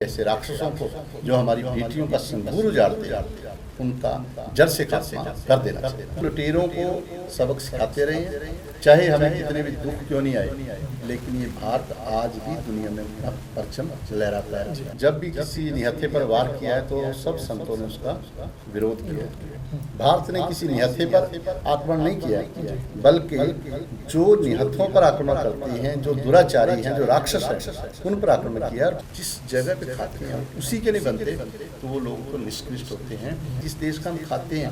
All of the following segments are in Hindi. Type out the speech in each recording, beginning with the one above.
ऐसे राक्षसों को जो हमारी बेटियों का सिंदूर उजाड़ते हैं उनका जड़ से खात्मा कर देना चाहिए। लुटेरों को सबक सिखाते रहे, चाहे हमें कितने भी दुख क्यों नहीं आए, लेकिन ये भारत आज भी दुनिया में अपना परचम लहराता है। जब भी किसी निहत्थे पर वार किया है तो सब संतों ने उसका विरोध किया है। भारत ने किसी निहत्थे पर आक्रमण नहीं किया, बल्कि जो निहत्थों पर आक्रमण करते हैं, जो दुराचारी हैं, जो राक्षस हैं, उन पर आक्रमण किया। जिस जगह पे खाते हैं उसी के नहीं बनते तो वो लोग तो निष्कृष्ट होते हैं। जिस देश का हम खाते हैं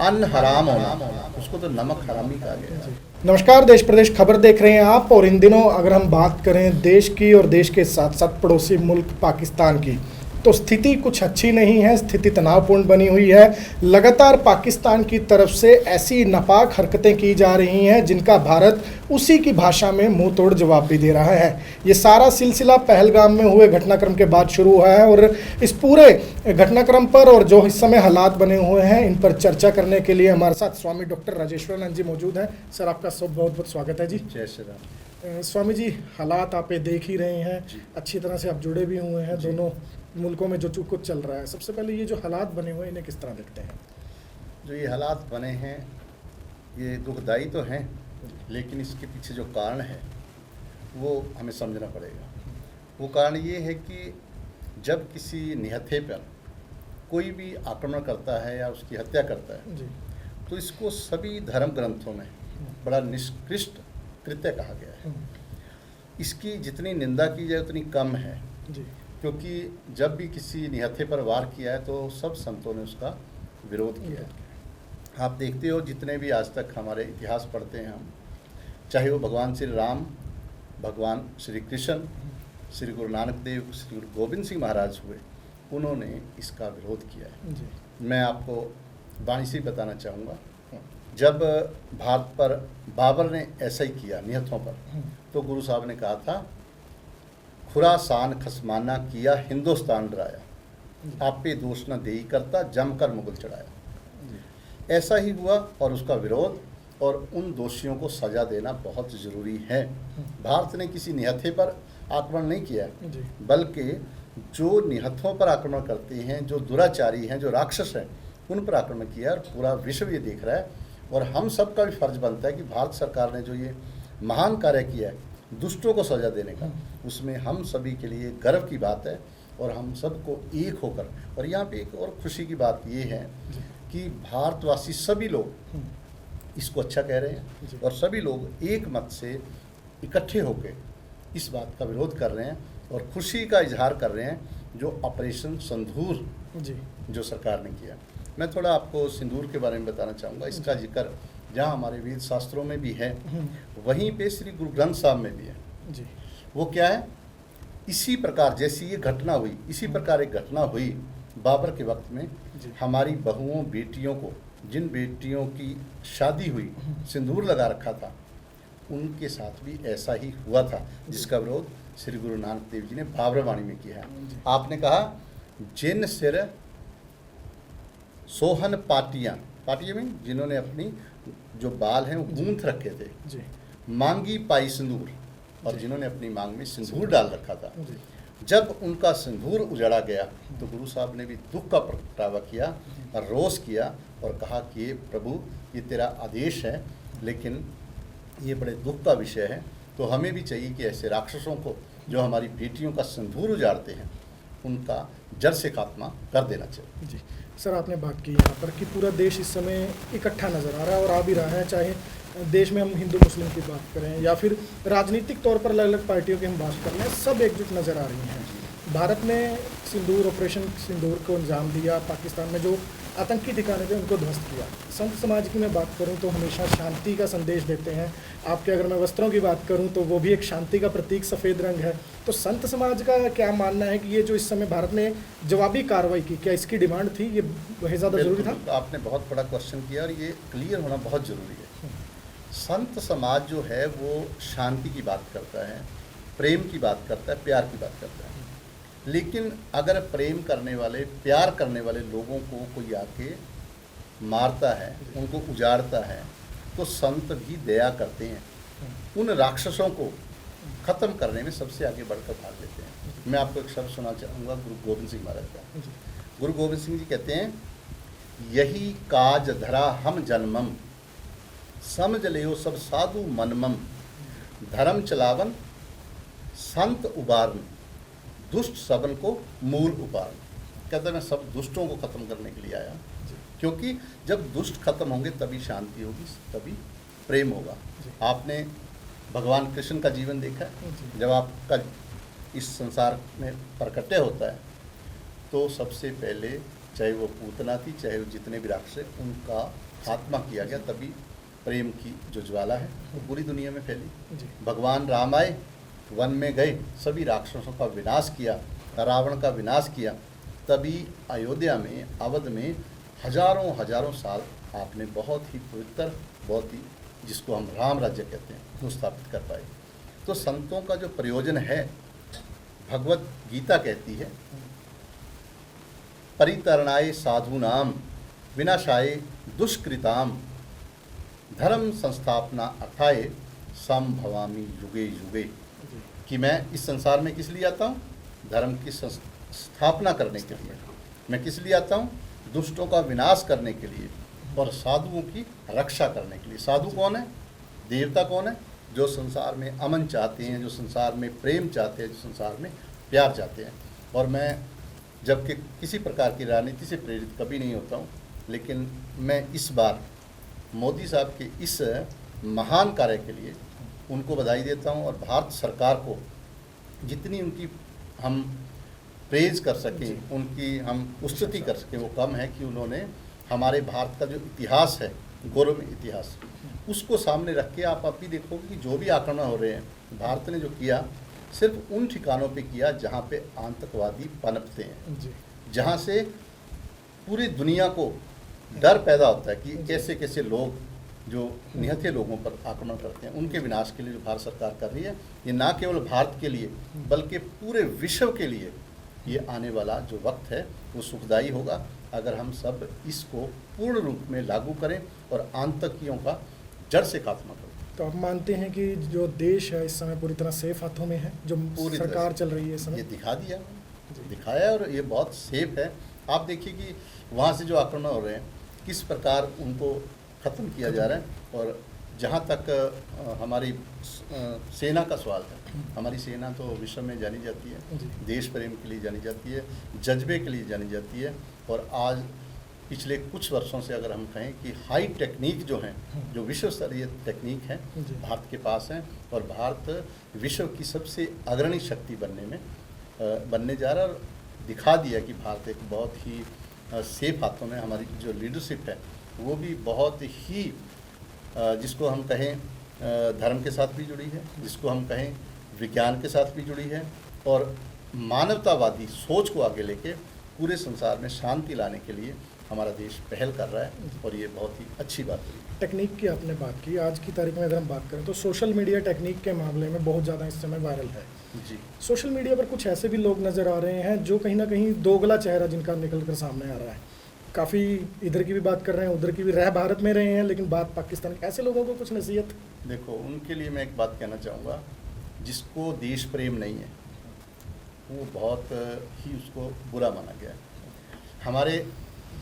अन्न हराम होना, उसको तो नमक हरामी कहा गया है। नमस्कार, देश प्रदेश खबर देख रहे हैं आप। और इन दिनों अगर हम बात करें देश की और देश के साथ साथ पड़ोसी मुल्क पाकिस्तान की, तो स्थिति कुछ अच्छी नहीं है। स्थिति तनावपूर्ण बनी हुई है। लगातार पाकिस्तान की तरफ से ऐसी नापाक हरकतें की जा रही हैं जिनका भारत उसी की भाषा में मुंह तोड़ जवाब भी दे रहा है। ये सारा सिलसिला पहलगाम में हुए घटनाक्रम के बाद शुरू हुआ है और इस पूरे घटनाक्रम पर और जो इस समय हालात बने हुए हैं इन पर चर्चा करने के लिए हमारे साथ स्वामी डॉक्टर राजेश्वरानंद जी मौजूद हैं। सर, आपका सब बहुत बहुत स्वागत है जी। जय श्री राम। स्वामी जी, हालात आप देख ही रहे हैं, अच्छी तरह से आप जुड़े भी हुए हैं दोनों मुल्कों में जो कुछ चल रहा है। सबसे पहले ये जो हालात बने हुए हैं इन्हें किस तरह देखते हैं? जो ये हालात बने हैं ये दुखदाई तो हैं, लेकिन इसके पीछे जो कारण है वो हमें समझना पड़ेगा। वो कारण ये है कि जब किसी निहत्थे पर कोई भी आक्रमण करता है या उसकी हत्या करता है जी। तो इसको सभी धर्म ग्रंथों में बड़ा निष्कृष्ट कृत्य कहा गया है। इसकी जितनी निंदा की जाए उतनी कम है जी। क्योंकि जब भी किसी निहत्थे पर वार किया है तो सब संतों ने उसका विरोध किया है। आप देखते हो जितने भी आज तक हमारे इतिहास पढ़ते हैं हम, चाहे वो भगवान श्री राम, भगवान श्री कृष्ण, श्री गुरु नानक देव, श्री गुरु गोविंद सिंह महाराज हुए, उन्होंने इसका विरोध किया है जी। मैं आपको वाणी से बताना चाहूँगा। जब भारत पर बाबर ने ऐसा ही किया निहत्थों पर, तो गुरु साहब ने कहा था, खुरासान खसमाना किया हिंदुस्तान डराया, आप पे दोष न देही करता जमकर मुगल चढ़ाया। ऐसा ही हुआ और उसका विरोध और उन दोषियों को सजा देना बहुत ज़रूरी है। भारत ने किसी निहत्थे पर आक्रमण नहीं किया, बल्कि जो निहत्थों पर आक्रमण करते हैं, जो दुराचारी हैं, जो राक्षस हैं, उन पर आक्रमण किया। और पूरा विश्व ये देख रहा है और हम सब का भी फर्ज बनता है कि भारत सरकार ने जो ये महान कार्य किया है दुष्टों को सजा देने का, उसमें हम सभी के लिए गर्व की बात है और हम सबको एक होकर। और यहाँ पे एक और खुशी की बात ये है कि भारतवासी सभी लोग इसको अच्छा कह रहे हैं और सभी लोग एक मत से इकट्ठे होकर इस बात का विरोध कर रहे हैं और खुशी का इजहार कर रहे हैं जो ऑपरेशन सिंदूर जो सरकार ने किया। मैं थोड़ा आपको सिंदूर के बारे में बताना चाहूँगा। इसका जिक्र जहाँ हमारे वेद शास्त्रों में भी है, वहीं पे श्री गुरु ग्रंथ साहब में भी है जी। वो क्या है, इसी प्रकार जैसी ये घटना हुई, इसी प्रकार एक घटना हुई बाबर के वक्त में। हमारी बहुओं बेटियों को, जिन बेटियों की शादी हुई, सिंदूर लगा रखा था, उनके साथ भी ऐसा ही हुआ था, जिसका विरोध श्री गुरु नानक देव जी ने बाबर वाणी में किया है। आपने कहा, जिन सिर सोहन पाटियाँ, पाटियाँ में जिन्होंने अपनी जो बाल हैं वो गूंथ रखे थे जी। मांगी पाई सिंदूर, और जिन्होंने अपनी मांग में सिंदूर डाल रखा था, जब उनका सिंदूर उजड़ा गया तो गुरु साहब ने भी दुख का प्रगटावा किया और रोष किया और कहा कि ये प्रभु, ये तेरा आदेश है, लेकिन ये बड़े दुख का विषय है। तो हमें भी चाहिए कि ऐसे राक्षसों को जो हमारी बेटियों का सिंदूर उजाड़ते हैं उनका जड़ से खात्मा कर देना चाहिए जी। सर, आपने बात की यहाँ पर कि पूरा देश इस समय इकट्ठा नज़र आ रहा है और आ भी रहा है, चाहे देश में हम हिंदू मुस्लिम की बात करें या फिर राजनीतिक तौर पर अलग अलग पार्टियों की हम बात कर रहे हैं, सब एकजुट नज़र आ रही हैं। भारत ने सिंदूर, ऑपरेशन सिंदूर को अंजाम दिया, पाकिस्तान में जो आतंकी ठिकाने थे उनको ध्वस्त किया। संत समाज की मैं बात करूं तो हमेशा शांति का संदेश देते हैं। आपके अगर मैं वस्त्रों की बात करूं तो वो भी एक शांति का प्रतीक सफ़ेद रंग है। तो संत समाज का क्या मानना है कि ये जो इस समय भारत ने जवाबी कार्रवाई की, क्या इसकी डिमांड थी, ये बहुत ज़्यादा ज़रूरी था? आपने बहुत बड़ा क्वेश्चन किया और ये क्लियर होना बहुत ज़रूरी है। संत समाज जो है वो शांति की बात करता है, प्रेम की बात करता है, प्यार की बात करता है। लेकिन अगर प्रेम करने वाले, प्यार करने वाले लोगों को कोई आके मारता है, उनको उजाड़ता है, तो संत भी दया करते हैं। उन राक्षसों को ख़त्म करने में सबसे आगे बढ़कर भाग लेते हैं। मैं आपको एक शब्द सुना चाहूँगा गुरु गोविंद सिंह महाराज का। जी गुरु गोविंद सिंह जी कहते हैं, यही काज धरा हम जन्मम, समझ लियो सब साधु मनमम, धर्म चलावन संत उबारन, दुष्ट सबन को मूल उबारन। कहते हैं मैं सब दुष्टों को ख़त्म करने के लिए आया, क्योंकि जब दुष्ट खत्म होंगे तभी शांति होगी, तभी प्रेम होगा। आपने भगवान कृष्ण का जीवन देखा है। जब आपका इस संसार में प्रकट्य होता है तो सबसे पहले चाहे वो पूतना थी, चाहे वो जितने भी राक्षस, उनका खात्मा किया गया, तभी प्रेम की जो ज्वाला है वो पूरी दुनिया में फैली। भगवान राम आए, वन में गए, सभी राक्षसों का विनाश किया, रावण का विनाश किया, तभी अयोध्या में, अवध में हजारों हजारों साल आपने बहुत ही पवित्र, बहुत ही जिसको हम राम राज्य कहते हैं, वो स्थापित कर पाए। तो संतों का जो प्रयोजन है, भगवत गीता कहती है, परितरणाय साधूनाम विनाशाय दुष्कृताम धर्म संस्थापना अर्थाय संभवामी युगे युगे, कि मैं इस संसार में किस लिए आता हूँ? धर्म की स्थापना करने के लिए। मैं किस लिए आता हूँ? दुष्टों का विनाश करने के लिए और साधुओं की रक्षा करने के लिए। साधु कौन है? देवता कौन है? जो संसार में अमन चाहते हैं, जो संसार में प्रेम चाहते हैं, जो संसार में प्यार चाहते हैं। और मैं जबकि किसी प्रकार की राजनीति से प्रेरित कभी नहीं होता हूँ, लेकिन मैं इस बार मोदी साहब के इस महान कार्य के लिए उनको बधाई देता हूँ, और भारत सरकार को जितनी उनकी हम प्रेज कर सकें, उनकी हम स्तुति कर सकें, वो कम है कि उन्होंने हमारे भारत का जो इतिहास है, गौरव इतिहास, उसको सामने रख के आप भी देखोगे कि जो भी आक्रमण हो रहे हैं, भारत ने जो किया सिर्फ उन ठिकानों पे किया जहाँ पे आतंकवादी पनपते हैं, जहाँ से पूरी दुनिया को डर पैदा होता है कि कैसे कैसे लोग जो निहत्थे लोगों पर आक्रमण करते हैं, उनके विनाश के लिए जो भारत सरकार कर रही है, ये ना केवल भारत के लिए बल्कि पूरे विश्व के लिए ये आने वाला जो वक्त है वो सुखदायी होगा, अगर हम सब इसको पूर्ण रूप में लागू करें और आतंकियों का जड़ से खात्मा करें। तो आप मानते हैं कि जो देश है इस समय पूरी तरह सेफ हाथों में है, जो पूरी सरकार चल रही है इस समय? ये दिखाया और ये बहुत सेफ है। आप देखिए कि वहाँ से जो आक्रमण हो रहे हैं, किस प्रकार उनको ख़त्म किया जा रहा है। और जहाँ तक हमारी सेना का सवाल है, हमारी सेना तो विश्व में जानी जाती है, देश प्रेम के लिए जानी जाती है, जज्बे के लिए जानी जाती है। और आज पिछले कुछ वर्षों से अगर हम कहें कि हाई टेक्निक जो हैं, जो विश्व स्तरीय टेक्निक हैं, भारत के पास हैं, और भारत विश्व की सबसे अग्रणी शक्ति बनने जा रहा है। और दिखा दिया कि भारत एक बहुत ही सेफ हाथों में, हमारी जो लीडरशिप है वो भी बहुत ही जिसको हम कहें धर्म के साथ भी जुड़ी है, जिसको हम कहें विज्ञान के साथ भी जुड़ी है, और मानवतावादी सोच को आगे लेके पूरे संसार में शांति लाने के लिए हमारा देश पहल कर रहा है, और ये बहुत ही अच्छी बात है। टेक्निक की आपने बात की, आज की तारीख में अगर हम बात करें तो सोशल मीडिया टेक्निक के मामले में बहुत ज़्यादा इस समय वायरल है। जी, सोशल मीडिया पर कुछ ऐसे भी लोग नज़र आ रहे हैं जो कहीं ना कहीं दोगला चेहरा जिनका निकल कर सामने आ रहा है। काफ़ी इधर की भी बात कर रहे हैं, उधर की भी, रह भारत में रहे हैं लेकिन बात पाकिस्तान। ऐसे लोगों को कुछ नसीहत? देखो, उनके लिए मैं एक बात कहना चाहूँगा, जिसको देश प्रेम नहीं है वो बहुत ही उसको बुरा माना गया है। हमारे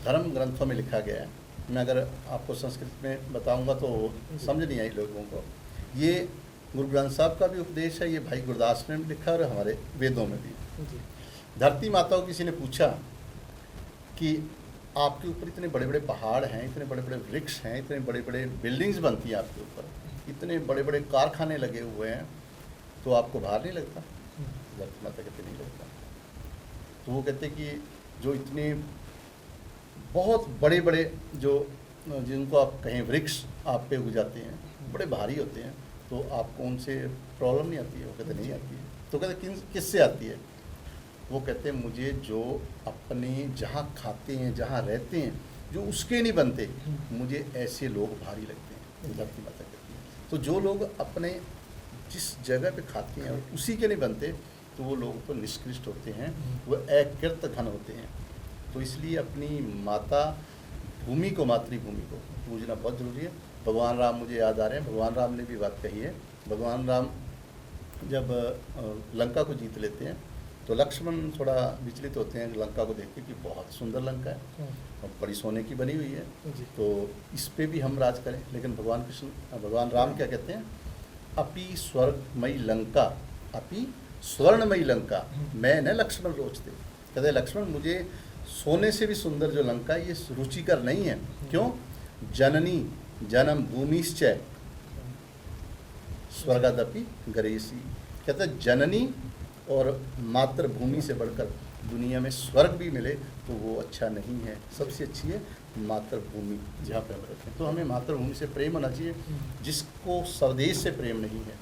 धर्म ग्रंथों में लिखा गया है, मैं अगर आपको संस्कृत में बताऊंगा तो समझ नहीं आई लोगों को। ये गुरु ग्रंथ साहब का भी उपदेश है, ये भाई गुरदास ने भी लिखा और हमारे वेदों में भी। धरती माता को किसी ने पूछा कि आपके ऊपर इतने बड़े बड़े पहाड़ हैं, इतने बड़े बड़े वृक्ष हैं, इतने बड़े बड़े बिल्डिंग्स बनती हैं आपके ऊपर, इतने बड़े बड़े कारखाने लगे हुए हैं, तो आपको भार नहीं लगता? धरती माता कहते नहीं लगता। तो वो कहते कि जो इतने बहुत बड़े बड़े जो जिनको आप कहें वृक्ष आप पे उग जाते हैं, बड़े भारी होते हैं, तो आपको उनसे प्रॉब्लम नहीं आती है? वो कहते नहीं आती है। तो कहते किससे आती है? वो कहते हैं मुझे जो अपने जहाँ खाते हैं, जहाँ रहते हैं, जो उसके नहीं बनते, मुझे ऐसे लोग भारी लगते हैं। धरती माता कहती है। तो जो लोग अपने जिस जगह पे खाते हैं उसी के नहीं बनते, तो वो लोग तो निष्कृष्ट होते हैं, वो अकृत घन होते हैं। तो इसलिए अपनी माता भूमि को, मातृभूमि को पूजना बहुत ज़रूरी है। भगवान राम मुझे याद आ रहे हैं, भगवान राम ने भी बात कही है। भगवान राम जब लंका को जीत लेते हैं तो लक्ष्मण थोड़ा विचलित होते हैं लंका को देख के कि बहुत सुंदर लंका है और बड़ी सोने की बनी हुई है, जी। तो इस पे भी हम राज करें। लेकिन भगवान राम क्या कहते हैं, अपि स्वर्गमयी लंका, अपि स्वर्णमयी लंका मैं न लक्ष्मण रोचते। कहते हैं लक्ष्मण मुझे सोने से भी सुंदर जो लंका है ये रुचिकर नहीं है। क्यों? जननी जन्म भूमिश्चय स्वर्गादपि गरेसी। कहते हैं जननी और मातृभूमि से बढ़कर दुनिया में स्वर्ग भी मिले तो वो अच्छा नहीं है, सबसे अच्छी है मातृभूमि जहाँ पे हम रहते हैं। तो हमें मातृभूमि से प्रेम होना चाहिए, जिसको स्वदेश से प्रेम नहीं है।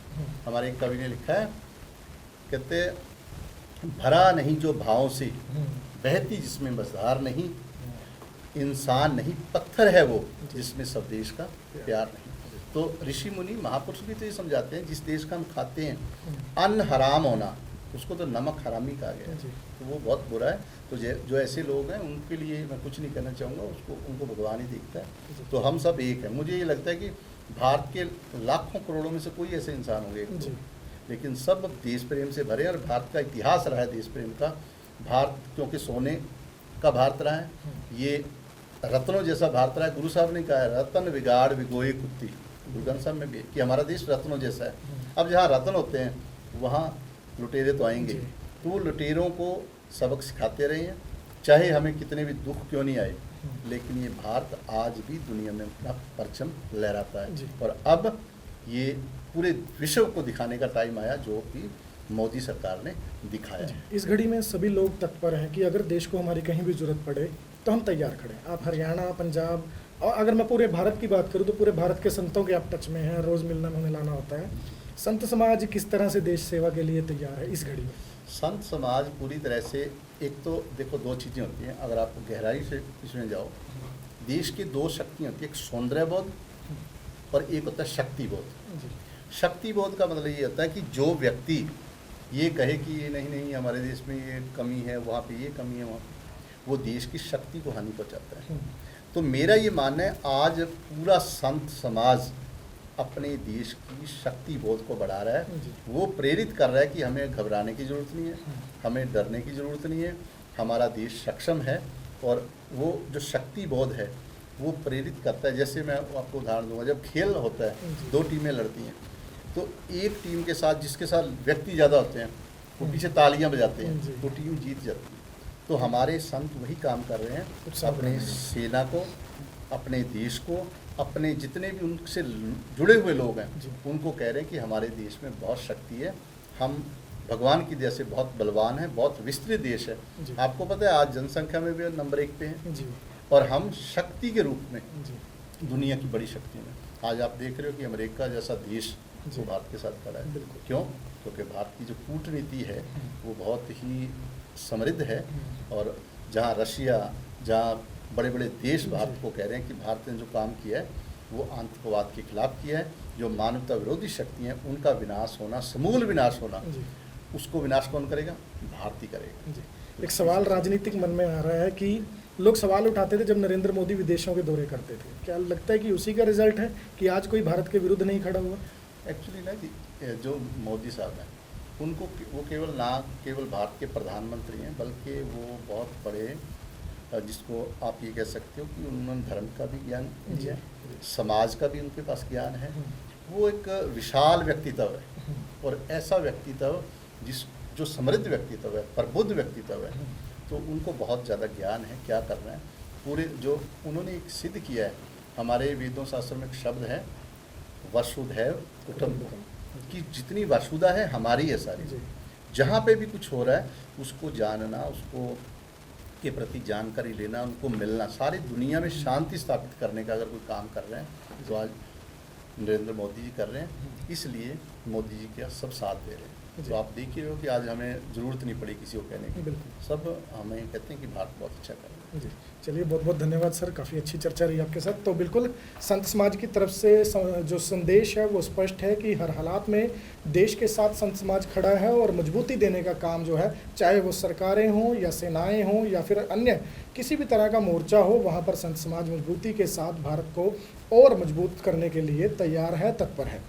हमारे एक कवि ने लिखा है, कहते भरा नहीं जो भावों से, बहती जिसमें मझधार नहीं, इंसान नहीं पत्थर है वो जिसमें स्वदेश का प्यार नहीं। तो ऋषि मुनि महापुरुष भी तो ये समझाते हैं, जिस देश का हम खाते हैं अन्न हराम होना, उसको तो नमक हरामी कहा गया है, तो वो बहुत बुरा है। तो जो ऐसे लोग हैं उनके लिए मैं कुछ नहीं कहना चाहूँगा, उसको उनको भगवान ही देखता है। तो हम सब एक हैं। मुझे ये लगता है कि भारत के लाखों करोड़ों में से कोई ऐसे इंसान होंगे, लेकिन सब देश प्रेम से भरे। और भारत का इतिहास रहा है देश प्रेम का। भारत क्योंकि सोने का भारत रहा है, ये रत्नों जैसा भारत रहा है। गुरु साहब ने कहा है, रतन विगाड़ विगोए कुत्ती, गुरु ग्रंथ साहब में भी, कि हमारा देश रत्नों जैसा है। अब जहाँ रत्न होते हैं वहाँ लुटेरे तो आएंगे, तो वो लुटेरों को सबक सिखाते रहे हैं, चाहे हमें कितने भी दुख क्यों नहीं आए। लेकिन ये भारत आज भी दुनिया में अपना परचम लहराता है। और अब ये पूरे विश्व को दिखाने का टाइम आया, जो कि मोदी सरकार ने दिखाया है। इस घड़ी में सभी लोग तत्पर हैं कि अगर देश को हमारी कहीं भी जरूरत पड़े तो हम तैयार खड़े हैं। आप हरियाणा, पंजाब, और अगर मैं पूरे भारत की बात करूं तो पूरे भारत के संतों के आप टच में हैं, रोज़ मिलना मिलाना होता है। संत समाज किस तरह से देश सेवा के लिए तैयार है इस घड़ी में? संत समाज पूरी तरह से, एक तो देखो दो चीज़ें होती हैं, अगर आप गहराई से इसमें जाओ, देश की दो शक्तियाँ होती है, एक सौंदर्य बोध और एक होता है शक्ति बोध। शक्ति बोध का मतलब ये होता है कि जो व्यक्ति ये कहे कि ये नहीं नहीं हमारे देश में ये कमी है, वहाँ पे ये कमी है, वहाँ वो देश की शक्ति को हानि पहुँचाता है। तो मेरा ये मानना है आज पूरा संत समाज अपने देश की शक्ति बोध को बढ़ा रहा है। वो प्रेरित कर रहा है कि हमें घबराने की ज़रूरत नहीं है, हमें डरने की ज़रूरत नहीं है, हमारा देश सक्षम है। और वो जो शक्ति बोध है वो प्रेरित करता है। जैसे मैं आपको उदाहरण दूंगा, जब खेल होता है, दो टीमें लड़ती हैं, तो एक टीम के साथ जिसके साथ व्यक्ति ज़्यादा होते हैं वो पीछे तालियां बजाते हैं, तो टीम जीत जाती है। तो हमारे संत वही काम कर रहे हैं, अपने सेना को, अपने देश को, अपने जितने भी उनसे जुड़े हुए लोग हैं उनको कह रहे हैं कि हमारे देश में बहुत शक्ति है, हम भगवान की दया से बहुत बलवान है, बहुत विस्तृत देश है। आपको पता है आज जनसंख्या में भी नंबर 1 पे हैं, और हम शक्ति के रूप में दुनिया की बड़ी शक्ति में। आज आप देख रहे हो कि अमेरिका जैसा देश वो भारत के साथ खड़ा है। क्यों? क्योंकि भारत की जो कूटनीति है वो बहुत ही समृद्ध है। और जहाँ रशिया, जहाँ बड़े बड़े देश भारत को कह रहे हैं कि भारत ने जो काम किया है वो आतंकवाद के खिलाफ किया है, जो मानवता विरोधी शक्ति हैं उनका विनाश होना, समूल विनाश होना, उसको विनाश कौन करेगा? भारत ही करेगा। एक सवाल राजनीतिक मन में आ रहा है कि लोग सवाल उठाते थे जब नरेंद्र मोदी विदेशों के दौरे करते थे, क्या लगता है कि उसी का रिजल्ट है कि आज कोई भारत के विरुद्ध नहीं खड़ा हुआ? एक्चुअली ना जी, जो मोदी साहब हैं उनको वो केवल भारत के प्रधानमंत्री हैं, बल्कि वो बहुत बड़े, जिसको आप ये कह सकते हो कि उन्होंने धर्म का भी ज्ञान दिया है, समाज का भी उनके पास ज्ञान है। वो एक विशाल व्यक्तित्व है, और ऐसा व्यक्तित्व जो समृद्ध व्यक्तित्व है, प्रबुद्ध व्यक्तित्व है, तो उनको बहुत ज़्यादा ज्ञान है क्या करना है। पूरे जो उन्होंने एक सिद्ध किया है, हमारे वेदों शास्त्र में एक शब्द है वसुधैव कुटुम्बकम, कि जितनी वसुधा है हमारी है सारी। जहाँ पे भी कुछ हो रहा है उसको जानना, उसको के प्रति जानकारी लेना, उनको मिलना, सारी दुनिया में शांति स्थापित करने का अगर कोई काम कर रहे हैं तो आज नरेंद्र मोदी जी कर रहे हैं। इसलिए मोदी जी का सब साथ दे रहे हैं। तो आप देख रहे हो कि आज हमें ज़रूरत नहीं पड़ी किसी को कहने की, सब हमें कहते हैं कि भारत बहुत अच्छा कर रहा है। जी चलिए, बहुत बहुत धन्यवाद सर, काफ़ी अच्छी चर्चा रही आपके साथ। तो बिल्कुल संत समाज की तरफ से जो संदेश है वो स्पष्ट है कि हर हालात में देश के साथ संत समाज खड़ा है, और मजबूती देने का काम जो है, चाहे वो सरकारें हों या सेनाएं हों या फिर अन्य किसी भी तरह का मोर्चा हो, वहाँ पर संत समाज मजबूती के साथ भारत को और मजबूत करने के लिए तैयार है, तत्पर है।